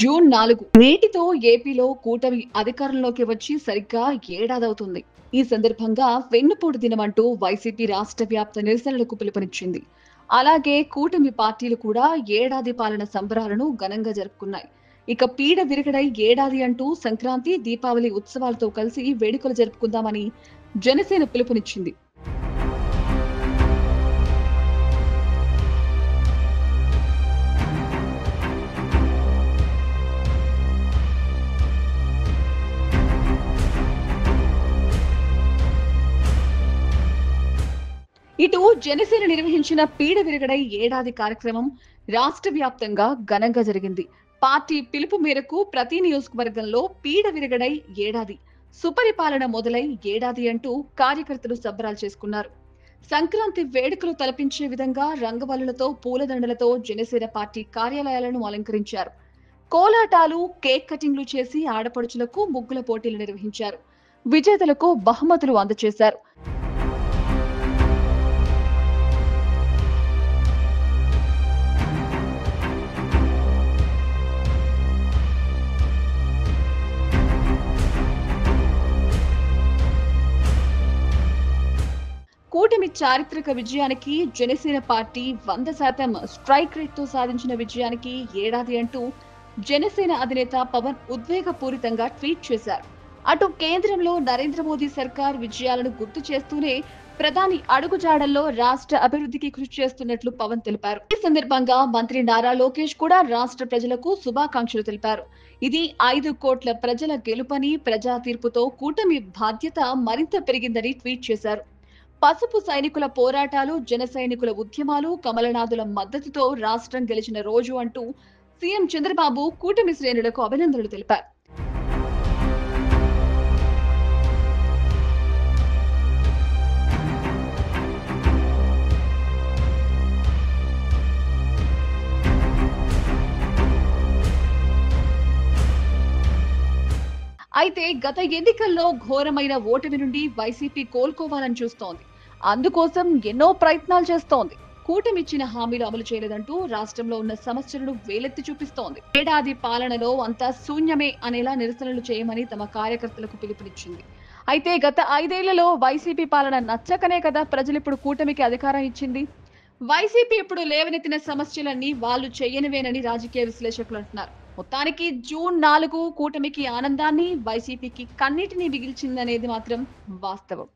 June 4 నేటితో ఏపీలో కూటమి అధికారంలోకి వచ్చి సరిగ్గా ఏడాదవుతుంది. ఈ సందర్భంగా వెన్నుపోటు దినమంటూ వైసీపీ రాష్ట్ర వ్యాప్త నిరసనలకు పిలుపునిచ్చింది. అలాగే కూటమి పార్టీలు కూడా ఏడాది పాలన సంబరాలను ఘనంగా జరుపుకున్నాయి. ఇక పీడ విరగడై ఏడాది అంటూ సంక్రాంతి, దీపావళి ఉత్సవాలతో కలిసి వేడుకలు జరుపుకుందామని జనసేన పిలుపునిచ్చింది. ఇటు జనసేన నిర్వహించిన పీడ విరగడై ఏడాది కార్యక్రమం రాష్ట్ర వ్యాప్తంగా ఘనంగా జరిగింది. పార్టీ పిలుపు మేరకు ప్రతి నియోజకవర్గంలో పీడ విరగడై ఏడాది, సుపరిపాలన మొదలై ఏడాది అంటూ కార్యకర్తలు సంబరాలు చేసుకున్నారు. సంక్రాంతి వేడుకలు తలపించే విధంగా రంగవల్లులతో, పూలదండలతో జనసేన పార్టీ కార్యాలయాలను అలంకరించారు. కోలాటాలు, కేక్ కటింగ్లు చేసి ఆడపడుచులకు ముగ్గుల పోటీలు నిర్వహించారు. విజేతలకు బహుమతులు అందజేశారు. కూటమి చారిత్రక విజయానికి, జనసేన పార్టీ 100% స్ట్రైక్ రేట్తో సాధించిన విజయానికి ఏడాది అంటూ జనసేన అధినేత పవన్ ఉద్వేగపూరితంగా ట్వీట్ చేశారు. అటు కేంద్రంలో నరేంద్ర మోదీ సర్కార్ విజయాలను గుర్తు చేస్తూనే ప్రధాని అడుగుజాడల్లో రాష్ట్ర అభివృద్ధికి కృషి చేస్తున్నట్లు పవన్ తెలిపారు. ఈ సందర్భంగా మంత్రి నారా లోకేష్ కూడా రాష్ట్ర ప్రజలకు శుభాకాంక్షలు తెలిపారు. ఇది 5 కోట్ల ప్రజల గెలుపని, ప్రజా తీర్పుతో కూటమి బాధ్యత మరింత పెరిగిందని ట్వీట్ చేశారు. పసుపు సైనికుల పోరాటాలు, జన సైనికుల ఉద్యమాలు, కమలనాథుల మద్దతుతో రాష్ట్రం గెలిచిన రోజు అంటూ సీఎం చంద్రబాబు కూటమి శ్రేణులకు అభినందనలు తెలిపారు. అయితే గత ఎన్నికల్లో ఘోరమైన ఓటమి నుండి వైసీపీ కోలుకోవాలని చూస్తోంది. అందుకోసం ఎన్నో ప్రయత్నాలు చేస్తోంది. కూటమిచ్చిన హామీలు అమలు చేయలేదంటూ రాష్ట్రంలో ఉన్న సమస్యలను వేలెత్తి చూపిస్తోంది. ఏడాది పాలనలో అంతా శూన్యమే అనేలా నిరసనలు చేయమని తమ కార్యకర్తలకు పిలుపునిచ్చింది. అయితే గత 5 ఏళ్లలో వైసీపీ పాలన నచ్చకనే కదా ప్రజలు ఇప్పుడు కూటమికి అధికారం ఇచ్చింది. వైసీపీ ఇప్పుడు లేవనెత్తిన సమస్యలన్నీ వాళ్ళు చేయనివేనని రాజకీయ విశ్లేషకులు అంటున్నారు. మొత్తానికి జూన్ 4 కూటమికి ఆనందాన్ని, వైసీపీకి కన్నీటిని మిగిల్చిందనేది మాత్రం వాస్తవం.